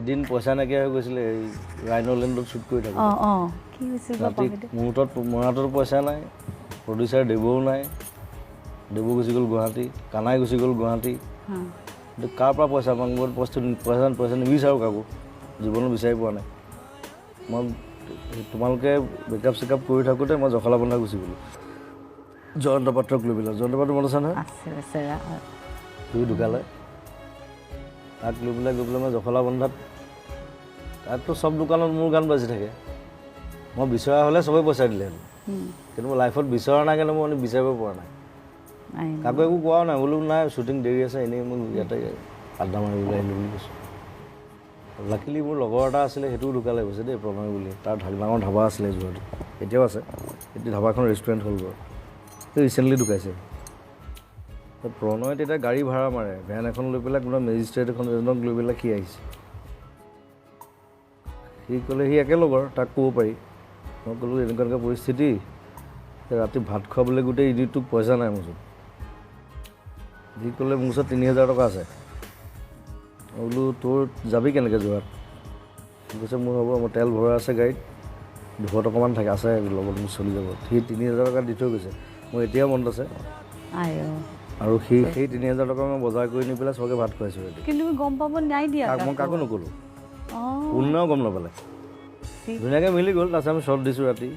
এদিন পইচা নাইকিয়া হৈ গৈছিলে এই ৰাইনলেণ্ডত শ্বুট কৰি থাকোঁ কি হৈছিল ৰাতি মোৰ হাতত পইচা নাই প্ৰডিউচাৰ দেৱও নাই দেৱো গুচি গ'ল গুৱাহাটী কানাই গুচি গ'ল গুৱাহাটী কিন্তু কাৰ পৰা পইচা পাম মই পইচা নিবিচাৰোঁ কাকো জীৱনত বিচাৰি পোৱা নাই মই তোমালোকে মেকআপ চেকআপ কৰি থাকোঁতে মই জখলা বন্ধা গুচি গ'লোঁ জয়ন্ত পাত্ৰক লৈ পেলাই জয়ন্ত পাত্ৰ মনত আছে নহয় সি ঢুকালে তাক লৈ পেলাই গৈ পেলাই মই জখলা বন্ধাত তাততো চব দোকানত মোৰ গান বাজি থাকে মই বিচৰা হ'লে চবেই পইচা দিলে কিন্তু মই লাইফত বিচৰা নাই কাৰণে মই বিচাৰিব পৰা নাই কাকো একো কোৱাও নাই বোলো নাই শ্বুটিং দেৰি আছে এনেই মোক ইয়াতে আড্ডা মাৰিবলৈ আহিলোঁ বুলি কৈছোঁ লাকিলি মোৰ লগৰ এটা আছিলে সেইটোও ঢুকালে গৈছে দেই প্ৰণয় বুলি তাৰ ডাঙৰ ধাবা আছিলে যোৰহাটত এতিয়াও আছে এতিয়া ধাবাখন ৰেষ্টুৰেণ্ট হ'ল গৈ ৰিচেণ্টলি ঢুকাইছে প্ৰণয় তেতিয়া গাড়ী ভাড়া মাৰে ভেন এখন লৈ পেলাই কোনোবা মেজিষ্ট্ৰেট এজনক লৈ পেলাই সি আহিছে সি ক'লে সি একেলগৰ তাক ক'ব পাৰি মই ক'লোঁ এনেকুৱা পৰিস্থিতি ৰাতি ভাত খুৱাবলৈ গোটেই ইডিটটোক পইচা নাই মোৰ ওচৰত সি ক'লে মোৰ ওচৰত ৩,০০০ টকা আছে মই বোলো তোৰ যাবি কেনেকৈ যোৰহাট সি কৈছে মোৰ হ'ব মোৰ তেল ভৰাই আছে গাড়ীত 200 টকামান থাকে আছে লগত মোৰ চলি যাব সি ৩,০০০ টকা দি থৈ গৈছে মোৰ এতিয়াও মনত আছে আৰু সেই ৩,০০০ টকা মই বজাৰ কৰি নি পেলাই চবকে ভাত খুৱাইছোঁ কিন্তু গম পাব নাই দিয়া মই কাকো নক'লোঁ কোনেও গম নাপালে ধুনীয়াকৈ মিলি গ'ল তাৰপিছত আমি শ্বট দিছোঁ ৰাতি